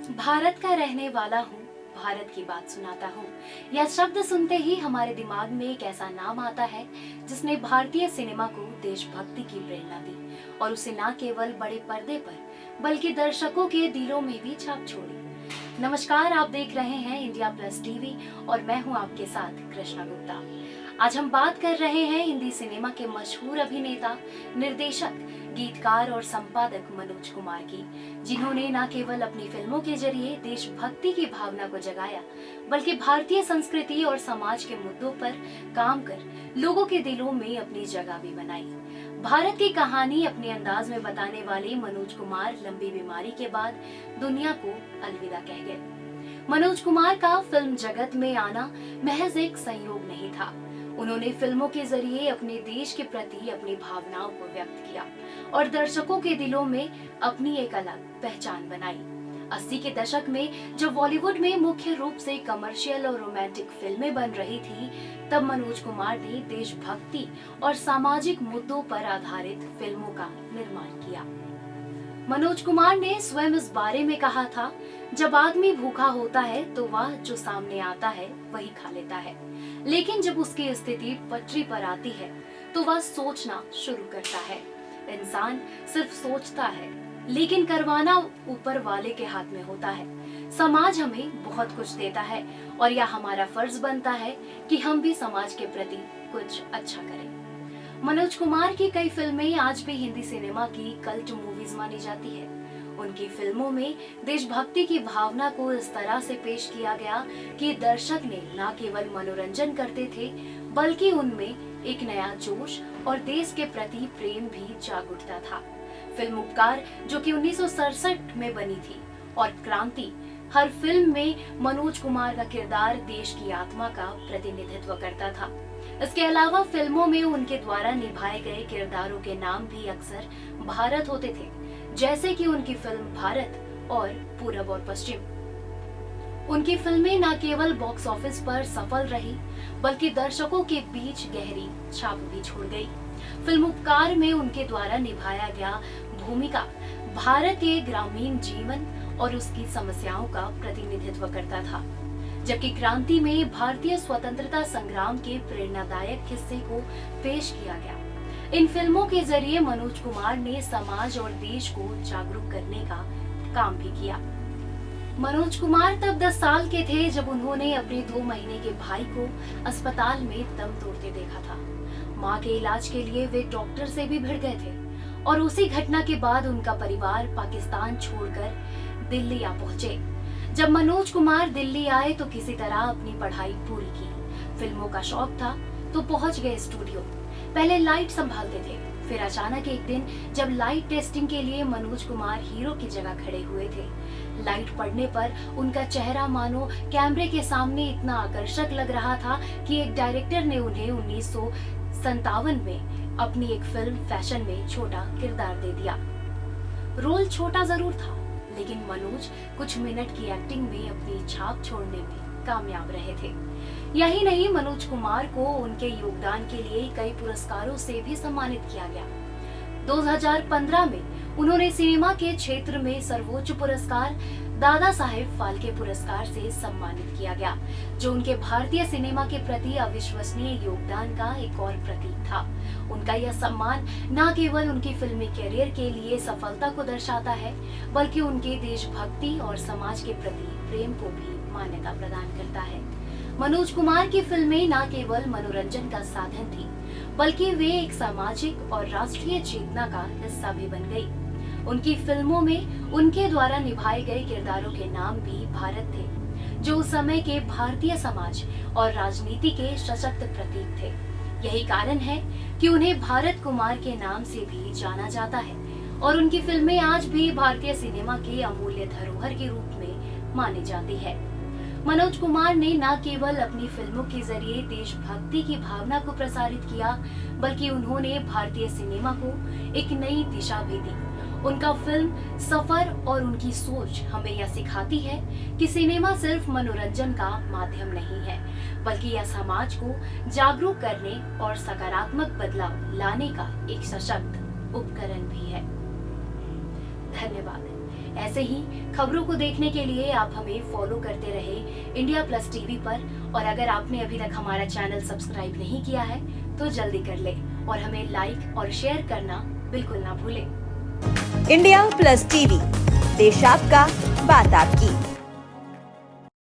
भारत का रहने वाला हूँ, भारत की बात सुनाता हूँ। यह शब्द सुनते ही हमारे दिमाग में एक ऐसा नाम आता है जिसने भारतीय सिनेमा को देशभक्ति की प्रेरणा दी और उसे न केवल बड़े पर्दे पर बल्कि दर्शकों के दिलों में भी छाप छोड़ी। नमस्कार, आप देख रहे हैं इंडिया प्लस टीवी और मैं हूँ आपके साथ कृष्णा गुप्ता। आज हम बात कर रहे हैं हिंदी सिनेमा के मशहूर अभिनेता, निर्देशक, गीतकार और संपादक मनोज कुमार की, जिन्होंने न केवल अपनी फिल्मों के जरिए देशभक्ति की भावना को जगाया बल्कि भारतीय संस्कृति और समाज के मुद्दों पर काम कर लोगों के दिलों में अपनी जगह भी बनाई। भारत की कहानी अपने अंदाज में बताने वाले मनोज कुमार लंबी बीमारी के बाद दुनिया को अलविदा कह गए। मनोज कुमार का फिल्म जगत में आना महज एक संयोग नहीं था। उन्होंने फिल्मों के जरिए अपने देश के प्रति अपनी भावनाओं को व्यक्त किया और दर्शकों के दिलों में अपनी एक अलग पहचान बनाई। 80 के दशक में जब बॉलीवुड में मुख्य रूप से कमर्शियल और रोमांटिक फिल्में बन रही थी, तब मनोज कुमार ने देशभक्ति और सामाजिक मुद्दों पर आधारित फिल्मों का निर्माण किया। मनोज कुमार ने स्वयं इस बारे में कहा था, जब आदमी भूखा होता है तो वह जो सामने आता है वही खा लेता है, लेकिन जब उसकी स्थिति पटरी पर आती है तो वह सोचना शुरू करता है। इंसान सिर्फ सोचता है, लेकिन करवाना ऊपर वाले के हाथ में होता है। समाज हमें बहुत कुछ देता है और यह हमारा फर्ज बनता है कि हम भी समाज के प्रति कुछ अच्छा करें। मनोज कुमार की कई फिल्में आज भी हिंदी सिनेमा की कल्ट मूवीज मानी जाती है। उनकी फिल्मों में देशभक्ति की भावना को इस तरह से पेश किया गया कि दर्शक ने न केवल मनोरंजन करते थे बल्कि उनमें एक नया जोश और देश के प्रति प्रेम भी जाग उठता था। फिल्म उपकार, जो कि 1967 में बनी थी, और क्रांति, हर फिल्म में मनोज कुमार का किरदार देश की आत्मा का प्रतिनिधित्व करता था। इसके अलावा फिल्मों में उनके द्वारा निभाए गए किरदारों के नाम भी अक्सर भारत होते थे, जैसे कि उनकी फिल्म भारत और पूरब और पश्चिम। उनकी फिल्में न केवल बॉक्स ऑफिस पर सफल रही बल्कि दर्शकों के बीच गहरी छाप भी छोड़ गई। फिल्म उपकार में उनके द्वारा निभाया गया भूमिका भारत के ग्रामीण जीवन और उसकी समस्याओं का प्रतिनिधित्व करता था, जबकि क्रांति में भारतीय स्वतंत्रता संग्राम के प्रेरणादायक हिस्से को पेश किया गया। इन फिल्मों के जरिए मनोज कुमार ने समाज और देश को जागरूक करने का काम भी किया। मनोज कुमार तब 10 साल के थे जब उन्होंने अपने 2 महीने के भाई को अस्पताल में दम तोड़ते देखा था। मां के इलाज के लिए वे डॉक्टर से भी भिड़ गए थे और उसी घटना के बाद उनका परिवार पाकिस्तान छोड़कर दिल्ली आ पहुंचे। जब मनोज कुमार दिल्ली आए तो किसी तरह अपनी पढ़ाई पूरी की। फिल्मों का शौक था तो पहुंच गए स्टूडियो। पहले लाइट संभालते थे, फिर अचानक एक दिन जब लाइट टेस्टिंग के लिए मनोज कुमार हीरो की जगह खड़े हुए थे, लाइट पड़ने पर उनका चेहरा मानो कैमरे के सामने इतना आकर्षक लग रहा था कि एक डायरेक्टर ने उन्हें 1957 में अपनी एक फिल्म फैशन में छोटा किरदार दे दिया। रोल छोटा जरूर था, लेकिन मनोज कुछ मिनट की एक्टिंग में अपनी छाप छोड़ने में कामयाब रहे थे। यही नहीं, मनोज कुमार को उनके योगदान के लिए कई पुरस्कारों से भी सम्मानित किया गया। 2015 में उन्होंने सिनेमा के क्षेत्र में सर्वोच्च पुरस्कार दादा साहेब फाल्के पुरस्कार से सम्मानित किया गया, जो उनके भारतीय सिनेमा के प्रति अविश्वसनीय योगदान का एक और प्रतीक था। उनका यह सम्मान न केवल उनकी फिल्मी करियर के लिए सफलता को दर्शाता है बल्कि उनके देशभक्ति और समाज के प्रति प्रेम को भी मान्यता प्रदान करता है। मनोज कुमार की फिल्में न केवल मनोरंजन का साधन थी बल्कि वे एक सामाजिक और राष्ट्रीय चेतना का हिस्सा भी बन गई। उनकी फिल्मों में उनके द्वारा निभाए गए किरदारों के नाम भी भारत थे, जो उस समय के भारतीय समाज और राजनीति के सशक्त प्रतीक थे। यही कारण है कि उन्हें भारत कुमार के नाम से भी जाना जाता है और उनकी फिल्में आज भी भारतीय सिनेमा के अमूल्य धरोहर के रूप में मानी जाती है। मनोज कुमार ने न केवल अपनी फिल्मों के जरिए देशभक्ति की भावना को प्रसारित किया बल्कि उन्होंने भारतीय सिनेमा को एक नई दिशा भी दी। उनका फिल्म सफर और उनकी सोच हमें यह सिखाती है कि सिनेमा सिर्फ मनोरंजन का माध्यम नहीं है बल्कि यह समाज को जागरूक करने और सकारात्मक बदलाव लाने का एक सशक्त उपकरण भी है। धन्यवाद। ऐसे ही खबरों को देखने के लिए आप हमें फॉलो करते रहे इंडिया प्लस टीवी पर। और अगर आपने अभी तक हमारा चैनल सब्सक्राइब नहीं किया है तो जल्दी कर ले और हमें लाइक और शेयर करना बिल्कुल ना भूलें। इंडिया प्लस टीवी, देश आपका, बात आपकी।